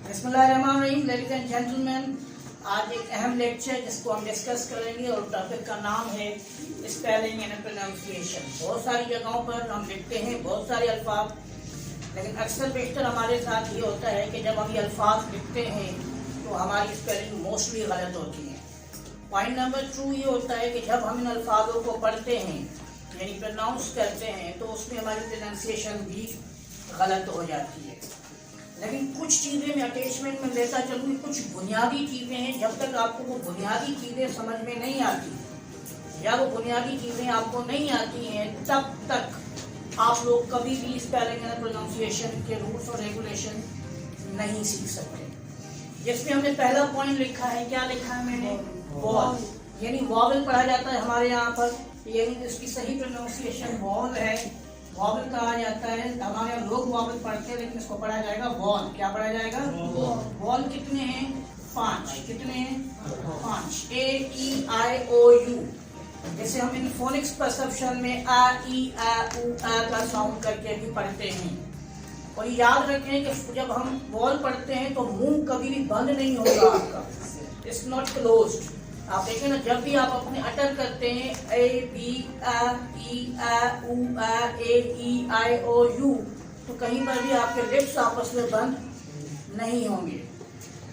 बिस्मिल्लाहिर्रहमानिर्रहीम, ladies and gentleman, आज एक अहम लेक्चर जिसको हम डिस्कस करेंगे और टॉपिक का नाम है स्पेलिंग एंड प्रोनाउंसिएशन। बहुत सारी जगहों पर हम लिखते हैं बहुत सारे अल्फाज, लेकिन अक्सर बेशतर हमारे साथ ये होता है कि जब हम ये अल्फाज लिखते हैं तो हमारी स्पेलिंग मोस्टली गलत होती है। पॉइंट नंबर 2 ये होता है कि जब हम इन अल्फाजों को पढ़ते हैं यानी प्रोनाउंस करते हैं तो उसमें हमारी प्रोनाउंसिएशन भी गलत हो जाती है। लेकिन कुछ चीज़ें मैं अटैचमेंट में लेता चलूँगी, कुछ बुनियादी चीज़ें हैं। जब तक आपको वो बुनियादी चीज़ें समझ में नहीं आती या वो बुनियादी चीज़ें आपको नहीं आती हैं तब तक आप लोग कभी भी स्पेलिंग एंड प्रोनाउंसिएशन के रूल्स और रेगुलेशन नहीं सीख सकते। जिसमें हमने पहला पॉइंट लिखा है, क्या लिखा है मैंने? वॉल, यानी वॉवल पढ़ा जाता है हमारे यहाँ पर, यानी इसकी सही प्रोनाउंसिएशन वॉल है, वॉवल कहा जाता है। हमारे यहाँ लोग वॉवल पढ़ते हैं लेकिन इसको पढ़ा जाएगा वॉल। क्या पढ़ा जाएगा? वॉल। कितने हैं? 5। कितने हैं? 5। AEIOU। जैसे हम इन फोनिक्स परसेप्शन में आ ई आ उ आ का साउंड करके भी पढ़ते हैं। और याद रखें कि जब हम वॉल पढ़ते हैं तो मुंह कभी भी बंद नहीं होगा आपका, इट्स नॉट क्लोज्ड। आप देखें ना, जब भी आप अपने अटर करते हैं ABAEAU तो कहीं पर भी आपके लिप्स आपस में बंद नहीं होंगे।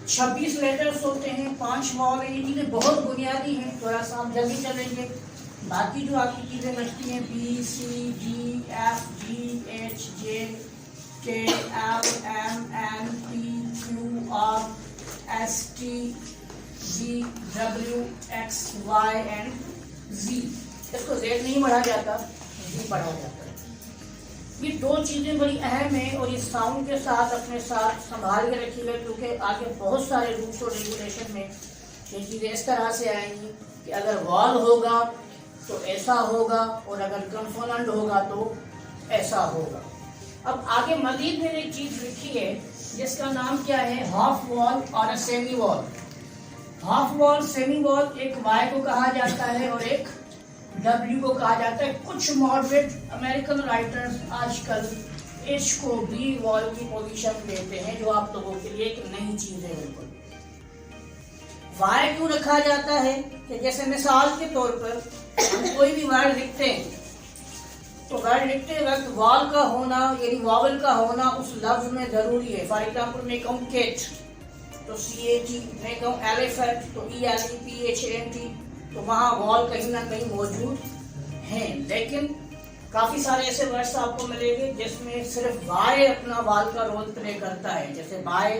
26 लेटर्स होते हैं, 5 वॉवल हैं। ये चीज़ें बहुत बुनियादी हैं, थोड़ा सा हम जल्दी चलेंगे। बाकी जो आपकी चीज़ें बचती हैं BCDFGHJKLMNPQRSTGWXY एंड Z, इसको Z नहीं पढ़ा जाता, Z पढ़ा जाता है। ये 2 चीज़ें बड़ी अहम हैं और ये साउंड के साथ अपने साथ संभाल के रखिएगा, क्योंकि आगे बहुत सारे रूल्स और रेगुलेशन में ये चीज़ें इस तरह से आएंगी कि अगर वॉल होगा तो ऐसा होगा और अगर कंसोनेंट होगा तो ऐसा होगा। अब आगे मजीद मैंने एक चीज़ लिखी है जिसका नाम क्या है? हाफ वॉल और semi wall. Half wall, semi wall, एक वाई को कहा जाता है और एक W को कहा जाता है। कुछ मॉडरेट अमेरिकन राइटर्स आजकल H को भी वॉल की पोजीशन देते हैं, जो आप लोगों के लिए एक नई चीज है। बिल्कुल वाई क्यों रखा जाता है कि जैसे मिसाल के तौर पर हम कोई भी वर्ड लिखते हैं तो वर्ड लिखते वक्त वॉल का होना यानी वॉवल का होना उस लफ्ज में जरूरी है। फॉर एग्जाम्पल मैं कहूँ केट तो CAT, मैं कहूँ एलिफेंट तो ELEPHANT, तो वहाँ वॉल कहीं ना कहीं मौजूद हैं। लेकिन काफ़ी सारे ऐसे वर्ड्स आपको मिलेंगे जिसमें सिर्फ वाई अपना वॉल का रोल प्ले करता है, जैसे बाय,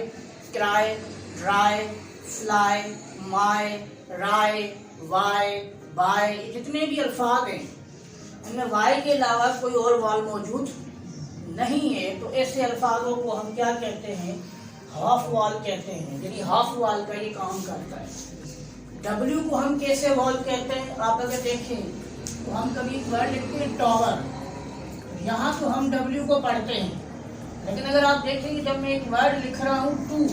क्राई, ड्राई, फ्लाई, माई, राय, वाई, बाय। जितने भी अल्फाज हैं इनमें वाई के अलावा कोई और वॉल मौजूद नहीं है, तो ऐसे अल्फाजों को हम क्या कहते हैं? हाफ वॉल कहते हैं। यानी हाफ वॉल का ये काम करता है। W को हम कैसे वॉल कहते हैं? आप अगर देखें तो हम कभी वर्ड लिखते हैं टॉवर, यहाँ तो हम W को पढ़ते हैं, लेकिन अगर आप देखेंगे जब मैं एक वर्ड लिख रहा हूँ टू,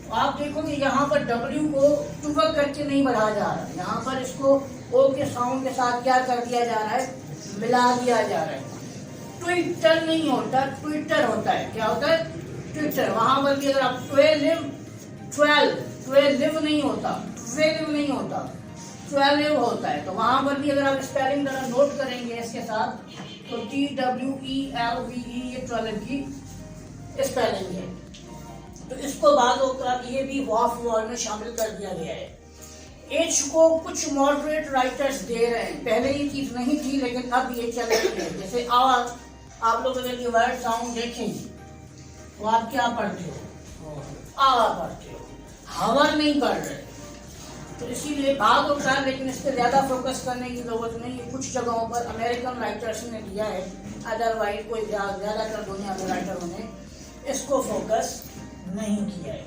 तो आप देखोगे यहाँ पर W को टूवर करके नहीं बढ़ाया जा रहा है, यहाँ पर इसको O के साउंड के साथ क्या कर दिया जा रहा है? मिला दिया जा रहा है। ट्विटर नहीं होता, ट्विटर होता है। क्या होता है? ट्विटर। वहां पर भी अगर आप 12 नहीं होता, 12 नहीं होता, 12 होता है। तो वहां पर भी अगर आप स्पेलिंग जरा नोट करेंगे इसके साथ तो TWELVE, ये 12 की स्पेलिंग है। तो इसको बाद होकर ये भी हाफ वॉल में शामिल कर दिया गया है। H को कुछ मॉडरेट राइटर्स दे रहे हैं, पहले ये चीज नहीं थी लेकिन अब ये चल रही है। जैसे आवाज, आप लोग अगर ये वर्ड साउंड देखें तो आप क्या पढ़ते हो? आवा पढ़ते हो, हवर नहीं पढ़ रहे। तो इसीलिए बात होता है, लेकिन इस पर ज्यादा फोकस करने की जरूरत नहीं है। कुछ जगहों पर अमेरिकन राइटर्स ने दिया है, अदरवाइज कोई ज्यादातर दुनिया के राइटरों ने इसको फोकस नहीं किया है।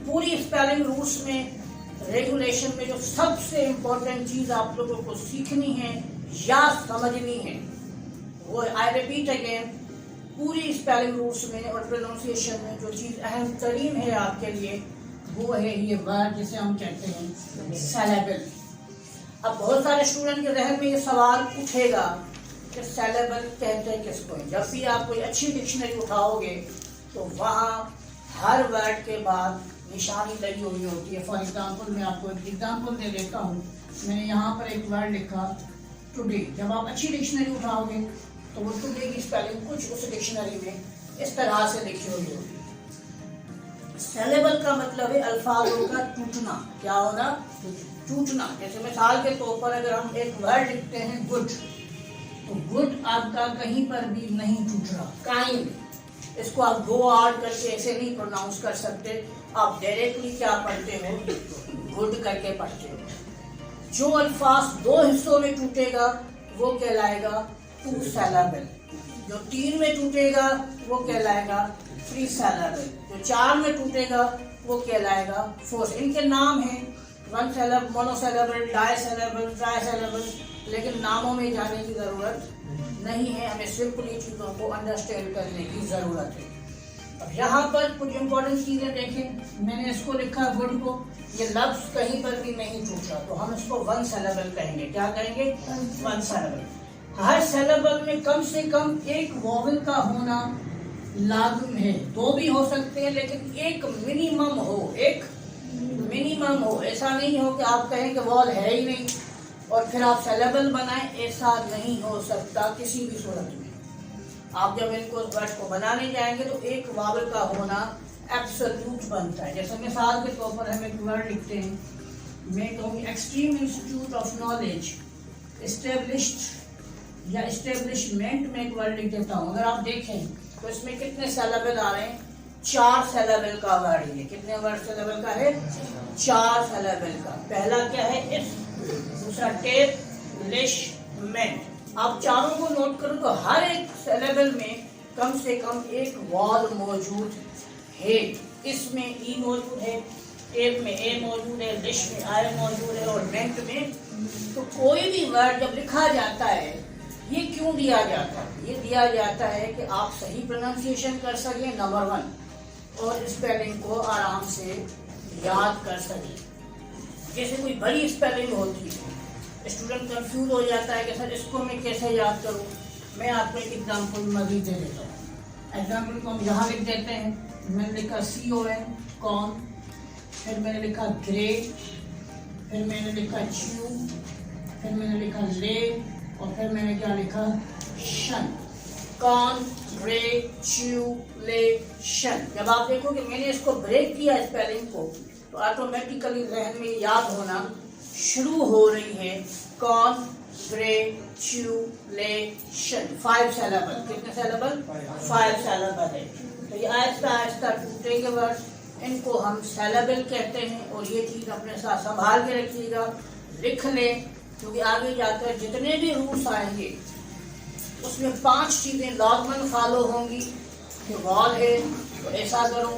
पूरी स्पेलिंग रूल्स में, रेगुलेशन में जो सबसे इम्पोर्टेंट चीज आप लोगों को सीखनी है या समझनी है वो, आई रिपीट अगेन, पूरी स्पेलिंग रूल्स में और प्रोनाउंसिएशन में जो चीज अहम तरीन है आपके लिए वो है ये वर्ड जिसे हम कहते हैं सिलेबल। अब बहुत सारे स्टूडेंट के जहन में ये सवाल उठेगा कि सिलेबल कहते हैं किसको? जब भी आप कोई अच्छी डिक्शनरी उठाओगे तो वहाँ हर वर्ड के बाद निशानी लगी हुई होती है। फॉर एग्जाम्पल मैं आपको एक एग्जाम्पल दे देता हूँ। मैंने यहाँ पर एक वर्ड लिखा टुडे। जब आप अच्छी डिक्शनरी उठाओगे तो वो टुडे की स्पेलिंग कुछ उस डिक्शनरी में इस तरह से लिखी हुई होगी। सेलेबल का मतलब है अल्फाजों का टूटना। क्या होगा? टूटना। जैसे मिसाल के तौर पर अगर हम एक वर्ड लिखते हैं गुड, तो गुड आपका कहीं पर भी नहीं टूट रहा, कहीं भी। इसको आप गो आउट करके ऐसे नहीं प्रोनाउंस कर सकते। आप डायरेक्टली क्या पढ़ते हो? गुड करके पढ़ते हो। जो अल्फाज दो हिस्सों में टूटेगा वो कहलाएगा टू सैलेबल। जो तीन में टूटेगा वो कहलाएगा थ्री सैलेबल। जो चार में टूटेगा वो कहलाएगा फोर। इनके नाम हैं वन सैलेबल, मोनोसैलेबल, डाइसैलेबल, ट्राइसैलेबल, लेकिन नामों में जाने की जरूरत नहीं है। हमें सिंपली चीजों को अंडरस्टैंड करने की जरूरत है। अब यहाँ पर कुछ इंपॉर्टेंट चीजें देखें। मैंने इसको लिखा गुड को, ये लफ्ज कहीं पर भी नहीं टूटा, तो हम इसको वन सैलेबल कहेंगे। क्या कहेंगे? वन सैलेबल। हर सैलेबल में कम से कम एक वॉवल का होना लाजिम है। दो भी हो सकते हैं लेकिन एक मिनिमम हो, एक मिनिमम हो। ऐसा नहीं हो कि आप कहें कि वॉल है ही नहीं और फिर आप सैलेबल बनाएं, ऐसा नहीं हो सकता किसी भी सूरत में। आप जब इनको वर्ड को बनाने जाएंगे तो एक वावल का होना एब्सोल्यूट बनता है। जैसे मिसाल के तौर पर हम एक वर्ड लिखते हैं, मैं कहूँगी extreme institute of knowledge, established या एस्टेब्लिशमेंट में एक वर्ड लिख देता हूँ। अगर आप देखें तो इसमें कितने सैलेबल आ रहे हैं? चार सैलेबल का वर्ड है। कितने वर्ड सैलेबल का है? चार सैलेबल का। पहला क्या है? इस, दूसरा टेब्लिशमेंट। आप चारों को नोट करो तो हर एक सैलेबल में कम से कम एक वॉल मौजूद है। इसमें ई मौजूद है, टेप में ए मौजूद है, लिश में आई मौजूद है और मेंट में। तो कोई भी वर्ड जब लिखा जाता है, ये क्यों दिया जाता है? ये दिया जाता है कि आप सही प्रोनाउंसिएशन कर सकें, नंबर वन, और स्पेलिंग को आराम से याद कर सकें। जैसे कोई बड़ी स्पेलिंग होती है, स्टूडेंट कंफ्यूज हो जाता है कि सर इसको मैं कैसे याद करूं। मैं आपको एक एग्जाम्पल मजीद दे देता हूँ। एग्जाम्पल को हम यहाँ लिख देते हैं। मैंने लिखा CON, कॉन, फिर मैंने लिखा ग्रे, फिर मैंने लिखा च्यू, फिर मैंने लिखा ले, और फिर मैंने क्या लिखा? शन। कॉन, ग्रे, च्यू, ले, शन। जब आप देखो कि मैंने इसको ब्रेक किया स्पेलिंग को, तो ऑटोमेटिकली जहन में याद होना शुरू हो रही है। कॉन, ग्रे, च्यू, ले, शन। 5 सैलेबल। कितने सैलेबल? 5 सैलेबल है। तो ये आहिस्ता आहिस्ता टूटेंगे वर्ड। इनको हम सैलेबल कहते हैं। और ये चीज अपने साथ संभाल के रखिएगा, लिख लें, क्योंकि आगे जाकर जितने भी रूल्स आएंगे उसमें 5 चीजें लाजमन फॉलो होंगी। कि वॉल है तो ऐसा करो,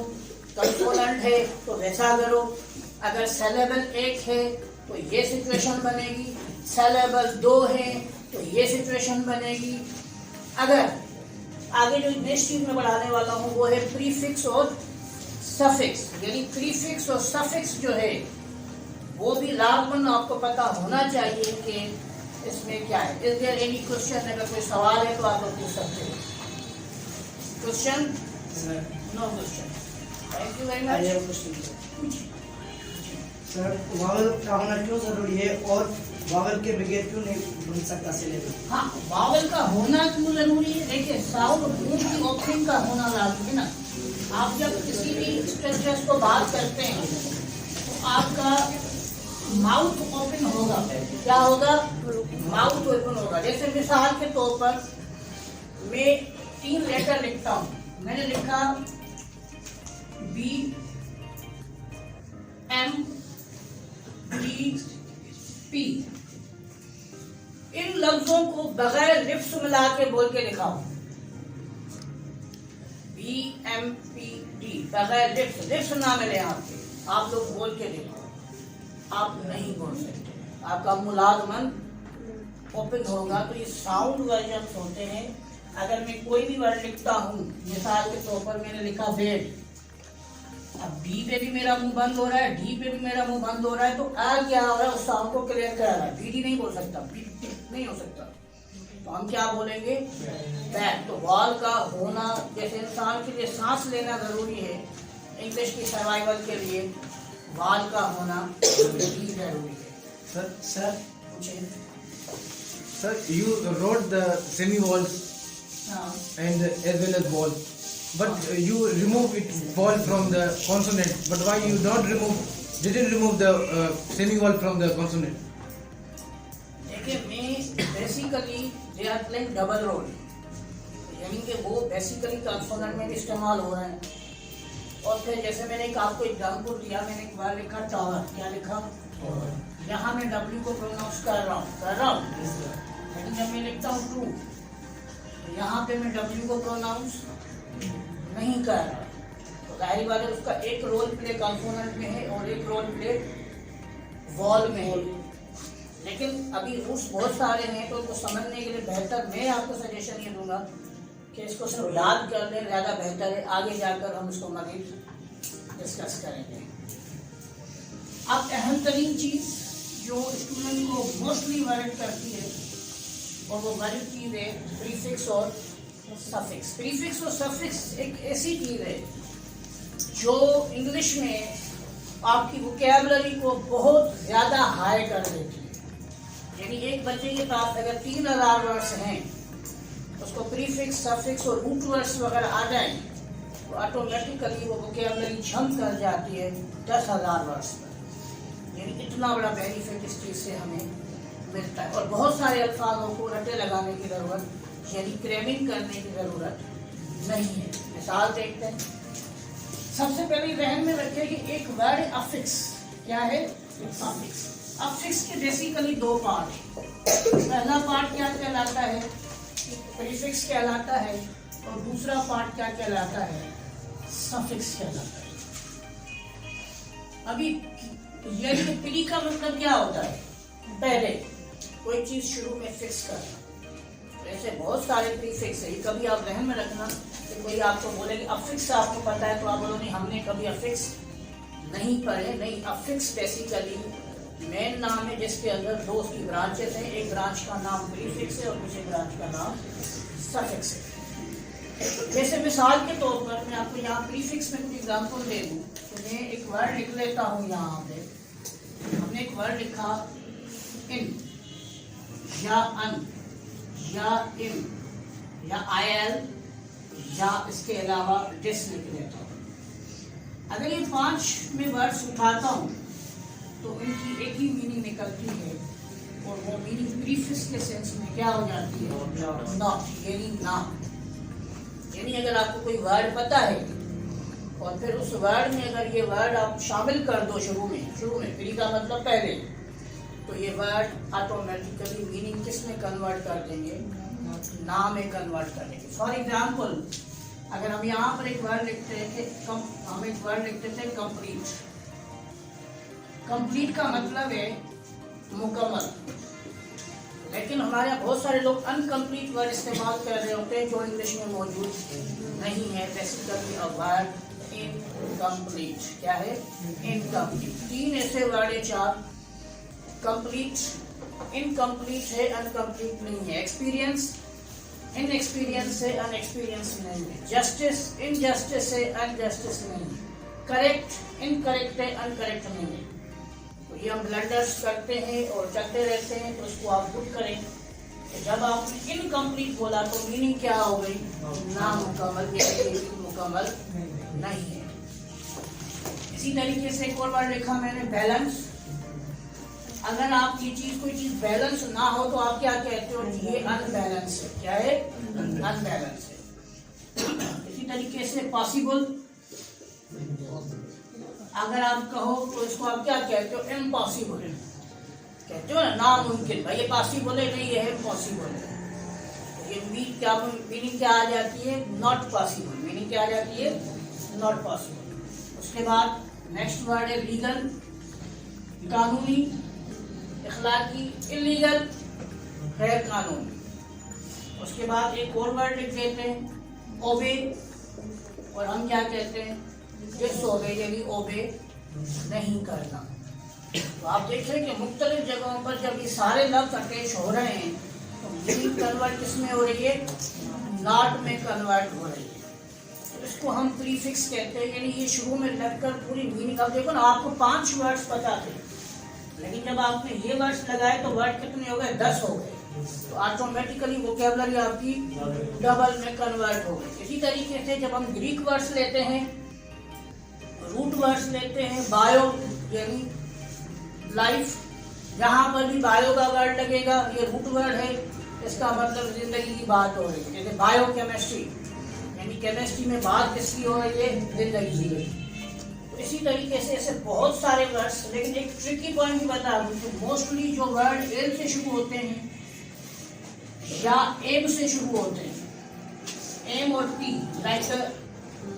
कंसोनेंट है तो वैसा करो, अगर सैलेबल 1 है तो ये सिचुएशन बनेगी, सैलेबल 2 है तो ये सिचुएशन बनेगी। अगर आगे जो नेक्स्ट चीज में बढ़ाने वाला हूँ वो है प्रीफिक्स और सफिक्स। यानी प्रीफिक्स और सफिक्स जो है वो भी लाजमन आपको पता होना चाहिए कि इसमें क्या है। Is there any question? अगर कोई सवाल है तो आप लोग पूछ सकते हो। Question? No question. Thank you very much. Sir, vowel का होना क्यों जरूरी है और वावल के बगैर क्यों नहीं बन सकता सिलेबस? हाँ, वावल का होना क्यों जरूरी है? देखिए, साउंड मुंह की ओपनिंग का होना लाजमी है ना। आप जब किसी भी स्ट्रक्चर्स को बात करते हैं तो आपका माउथ ओपन होगा। क्या होगा? माउथ ओपन होगा। जैसे मिसाल के तौर पर मैं 3 लेटर लिखता हूँ। मैंने लिखा BMDP। इन लफ्जों को बगैर लिप्स मिला के बोल के दिखाओ। BMPD बगैर लिप्स, लिप्स ना मिले आपके, आप लोग बोल के दिखाओ। आप नहीं बोल सकते, आपका मुलाजमन ओपन होगा। तो ये साउंड वर्जन होते हैं। अगर मैं कोई भी वर्ड लिखता हूँ, मिसाल के तौर पर मैंने लिखा बेड, अब बी पे भी मेरा मुंह बंद हो रहा है, डी पे भी मेरा मुंह बंद हो रहा है, तो आ क्या हो रहा है उस साउंड को क्लियर करा रहा है। बीडी नहीं बोल सकता, बी नहीं हो सकता, तो हम क्या बोलेंगे? बैड। तो वॉल का होना, जैसे इंसान के लिए सांस लेना जरूरी है, इंग्लिश की सर्वाइवल के लिए वाल का होना भी जरूरी है। सर पूछिए। Sir, you wrote the semi-walls हाँ, and as well as wall, but you remove it wall from the consonant. But why you didn't remove the semi-wall from the consonant? देखिए मैं basically they are playing double role, यानी कि वो basically consonant में भी इस्तेमाल हो रहे हैं। और फिर जैसे मैंने एक आपको एग्जाम्पल दिया, मैंने एक बार लिखा टावर, क्या लिखा, यहाँ मैं W को प्रोनाउंस कर रहा हूँ, लेकिन जब मैं लिखता हूँ टू, तो यहाँ पे मैं W को प्रोनाउंस नहीं कर रहा। तो जाहिर बात है उसका एक रोल प्ले कंसोनेंट में है और एक रोल प्ले वॉल में है। लेकिन अभी रूट्स बहुत सारे हैं, तो उनको समझने के लिए बेहतर मैं आपको सजेशन ये दूंगा कि इसको सिर्फ याद कर लें, ज़्यादा बेहतर है। आगे जाकर हम इसको मज़ीद डिस्कस करेंगे। अब अहम तरीन चीज़ जो स्टूडेंट को मोस्टली वरीड करती है, और वो वरीड चीज़ है प्रीफिक्स और सफिक्स। प्रीफिक्स और सफिक्स एक ऐसी चीज़ है जो इंग्लिश में आपकी वोकैबुलरी को बहुत ज़्यादा हाई कर देती है। यानी एक बच्चे के पास अगर 3000 वर्ड्स हैं, उसको प्रीफिक्स, सफिक्स और रूट वर्ड्स वगैरह आ जाए तो ऑटोमेटिकली वो वोकैबुलरी जंप कर जाती है 10,000 वर्ड्स पर। यानी इतना बड़ा बेनिफिट इस चीज़ से हमें मिलता है। और बहुत सारे अल्फाजों को रटे लगाने की ज़रूरत, यानी क्रैमिंग करने की ज़रूरत नहीं है। मिसाल देखते हैं। सबसे पहले जहन में रखिए कि एक वर्ड है अफिक्स। क्या है? अफिक्स। अफिक्स के बेसिकली दो पार्ट हैं। पहला पार्ट क्या कहलाता है? प्रीफिक्स कहलाता है, और दूसरा पार्ट क्या कहलाता है? सफिक्स कहलाता है। अभी ये प्री का मतलब क्या होता है? पहले कोई चीज शुरू में फिक्स करना। ऐसे बहुत सारे प्रीफिक्स है, कभी आप ध्यान में रखना कि कोई आपको बोले कि अफिक्स आपको पता है, तो आप बोलो नहीं हमने कभी अफिक्स नहीं पढ़े। नहीं, अफिक्स बेसिकली मेन नाम है जिसके अंदर दो उसकी ब्रांचेस हैं। एक ब्रांच का नाम प्रीफिक्स है और दूसरे ब्रांच का नाम सफिक्स है। जैसे मिसाल के तौर पर मैं आपको यहाँ प्रीफिक्स में कुछ एग्जांपल दे दूँ, तो मैं एक वर्ड लिख लेता हूँ। यहाँ पे हमने एक वर्ड लिखा इन, या अन, या इन, या आयल, या इसके अलावा डिस लिख लेता हूँ। अगर ये 5 में वर्ड्स उठाता हूँ तो इनकी एक ही मीनिंग निकलती है, और वो मीनिंग प्रीफिक्स के सेंस में क्या हो जाती है? नॉट, यानी नाम। यानी अगर आपको कोई वर्ड पता है और फिर उस वर्ड में अगर ये वर्ड आप शामिल कर दो शुरू में प्री का मतलब पहले, तो ये वर्ड ऑटोमेटिकली मीनिंग किस में कन्वर्ट कर देंगे? नाम में कन्वर्ट कर देंगे। फॉर एग्जाम्पल, अगर हम यहाँ पर एक वर्ड लिखते हैं कि हम एक वर्ड लिखते थे कंप्लीट। कंप्लीट का मतलब है मुकम्मल, लेकिन हमारे यहाँ बहुत सारे लोग अनकम्प्लीट वर्ड इस्तेमाल कर रहे होते हैं जो इंग्लिश में मौजूद नहीं है। Basically a word incomplete. क्या है? इनकम्प्लीट। 3 ऐसे वर्ड है, 4 कंप्लीट, इनकम्प्लीट है, अनकम्प्लीट नहीं है। एक्सपीरियंस, इनएक्सपीरियंस है, अनएक्सपीरियंस नहीं है। जस्टिस, इनजस्टिस है, अनजस्टिस नहीं है। करेक्ट, इनकरेक्ट है, अनकरेक्ट नहीं है। तो ये हम ब्लंडर्स करते हैं और चलते रहते हैं, तो उसको आप गुड करें। तो जब आपने इनकम्प्लीट बोला तो मीनिंग क्या हो गई? नामुकम्मल, मुकम्मल नहीं है। इसी तरीके से एक और वर्ड लिखा मैंने, बैलेंस। अगर आप ये चीज, कोई चीज बैलेंस ना हो तो आप क्या कहते हो? ये अनबैलेंस है। क्या है? अनबैलेंस है। इसी तरीके से पॉसिबल, अगर आप कहो तो इसको आप क्या कहते हो? इम्पॉसिबल कहते हो ना, नामुमकिन। भाई ये पॉसिबल है नहीं, ये है इम्पॉसिबल है। ये मीनिंग क्या आ जाती है? Not possible. मीनिंग क्या आ जाती है? Not possible. उसके बाद नेक्स्ट वर्ड है लीगल, कानूनी, इखलाकी, इलीगल, गैर कानूनी। उसके बाद एक और वर्ड लिख देते हैं ओबे, और हम क्या कहते हैं? डिसओबे, यानी ओबे नहीं करना। तो आप देख रहे हैं कि मुख्तलिफ जगहों पर जब ये सारे लफ्ज अटैच हो रहे हैं तो मीनिंग कन्वर्ट किस में हो रही है? नॉट में कन्वर्ट हो रही है। इसको हम प्रीफिक्स कहते हैं, यानी ये शुरू में लगकर पूरी मीनिंग। अब देखो ना, आपको 5 वर्ड्स पता थे, लेकिन जब आपने ये वर्ड्स लगाए तो वर्ड कितने हो गए? 10 हो गए। तो ऑटोमेटिकली वोकैबुलरी आपकी डबल में कन्वर्ट हो गई। इसी तरीके से जब हम ग्रीक वर्ड्स लेते हैं, रूट वर्ड्स लेते हैं, बायो यानी लाइफ, जहाँ पर भी बायो का वर्ड लगेगा, ये रूट वर्ड है, इसका मतलब जिंदगी की बात हो रही है। जैसे बायो केमिस्ट्री यानी केमिस्ट्री में बात किसकी हो रही है? जिंदगी की। तो इसी तरीके से ऐसे बहुत सारे वर्ड्स, लेकिन एक ट्रिकी पॉइंट भी बता दूं तो मोस्टली जो वर्ड एल से शुरू होते हैं या एम से शुरू होते हैं, एम और टी, लाइक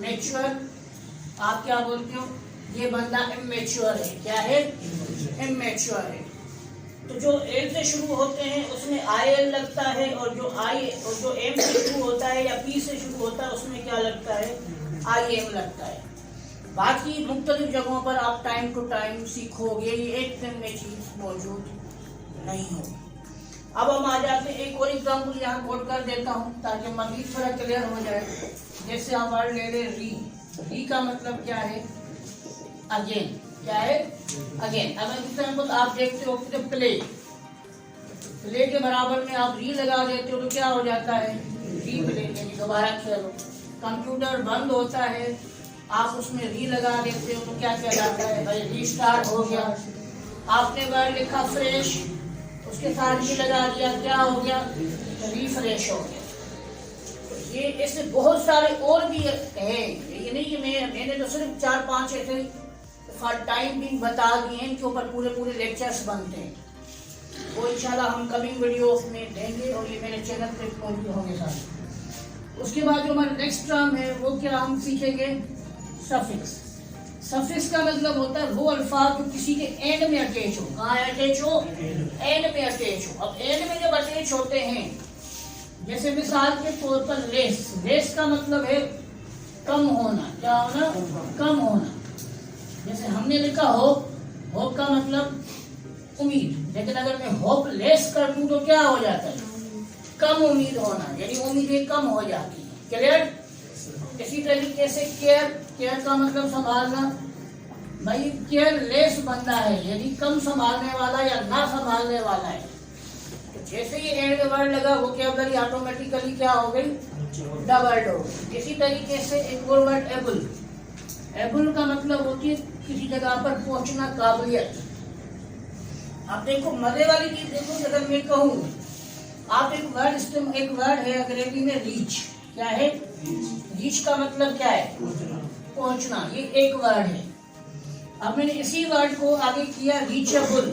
मैच्योर, आप क्या बोलते हो? ये बंदा इमेच्योर है। क्या है? इमेच्योर है। तो जो एल से शुरू होते हैं उसमें आई एल लगता है, और जो एम से शुरू होता है या पी से शुरू होता है उसमें क्या लगता है? आई एम लगता है। बाकी मुख्तलिफ जगहों पर आप टाइम टू टाइम सीखोगे, ये एक दिन में चीज मौजूद नहीं होगी। अब हम आ जाते हैं, एक और एग्जाम्पल यहाँ कोट कर देता हूँ ताकि मजीद थोड़ा क्लियर हो जाए। जैसे आप वर्ड ले ले री, री का मतलब क्या है? अगेन। क्या है? अगेन। अब एग्जाम्पल आप देखते हो कि प्ले, प्ले के बराबर में आप री लगा देते हो तो क्या हो जाता है? री प्ले, यानी दोबारा खेलो। कंप्यूटर बंद होता है, आप उसमें री लगा देते हो तो क्या कहलाता है? भाई रीस्टार्ट हो गया। आपने वर्ड लिखा फ्रेश, उसके साथ री लगा दिया, क्या हो गया? रिफ्रेश हो गया। ये ऐसे बहुत सारे और भी हैं, ये नहीं कि मैंने तो सिर्फ 4-5 ऐसे फॉर टाइम भी बता दिए हैं, इनके ऊपर पूरे पूरे लेक्चर्स बनते हैं। वो इंशाल्लाह हम कमिंग वीडियोस में देंगे और ये मेरे चैनल पे मौजूद होंगे सारे। उसके बाद जो हमारा नेक्स्ट टर्म है वो क्या हम सीखेंगे? सफिक्स। सफिक्स का मतलब होता है वो अल्फाज जो किसी के एंड में अटैच हो। कहाँ अटैच हो? एंड में अटैच हो। अब एंड में जब अटैच होते हैं, जैसे मिसाल के तौर पर लेस, लेस का मतलब है कम होना। क्या होना? कम होना। जैसे हमने लिखा होप, होप का मतलब उम्मीद, लेकिन अगर मैं होप लेस कर दूं तो क्या हो जाता है? कम उम्मीद होना, यानी उम्मीदें कम हो जाती है। क्लियर? इसी तरीके से केयर, केयर का मतलब संभालना। भाई केयरलेस बंदा है, यानी कम संभालने वाला या ना संभालने वाला है। तो जैसे ये एंड में वर्ड लगा, वो क्या होगा? ऑटोमेटिकली क्या हो गई? डबल्ड हो गई। इसी तरीके से एक और वर्ड एबल, एबल का मतलब होती है किसी जगह पर पहुंचना, काबिलियत। आप देखो मजे वाली चीज देखो, अगर मैं कहूँ आप एक वर्ड है अंग्रेजी में रीच। क्या है? रीच का मतलब क्या है? पहुंचना। ये एक वर्ड है। अब मैंने इसी वर्ड को आगे किया रीचेबल,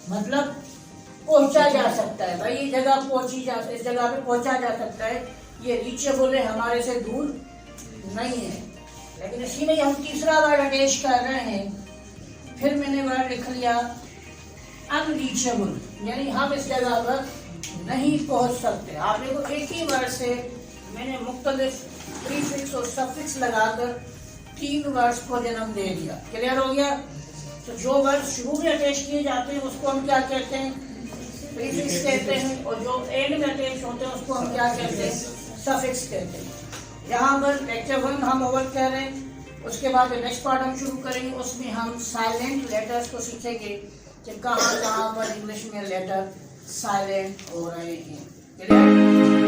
मतलब पहुंचा जा सकता है। भाई ये जगह पहुंची जा, इस जगह पे पहुंचा जा सकता है, ये रीचेबल है, हमारे से दूर नहीं है। लेकिन इसी में हम तीसरा वर्ड अटैच कर रहे हैं। फिर मैंने वर्ड लिख लिया अनरीचेबल, यानी हम इस जगह पर नहीं पहुंच सकते। आप देखो एक ही वर्ड से मैंने मुख्तलिफ प्रीफिक्स और सफिक्स लगाकर 3 वर्ड्स को जन्म दे दिया। क्लियर हो गया? तो जो वर्ड शुरू में अटैच किए जाते हैं उसको हम क्या कहते हैं? प्रीफिक्स कहते हैं, और जो एंड में अटैच होते हैं उसको हम क्या कहते हैं? सफिक्स कहते हैं। यहाँ पर लेक्चर 1 हम ओवर कह रहे हैं, उसके बाद नेक्स्ट पार्ट हम शुरू करेंगे, उसमें हम साइलेंट लेटर्स को सीखेंगे कि कहाँ कहाँ पर इंग्लिश में लेटर साइलेंट हो रहे हैं।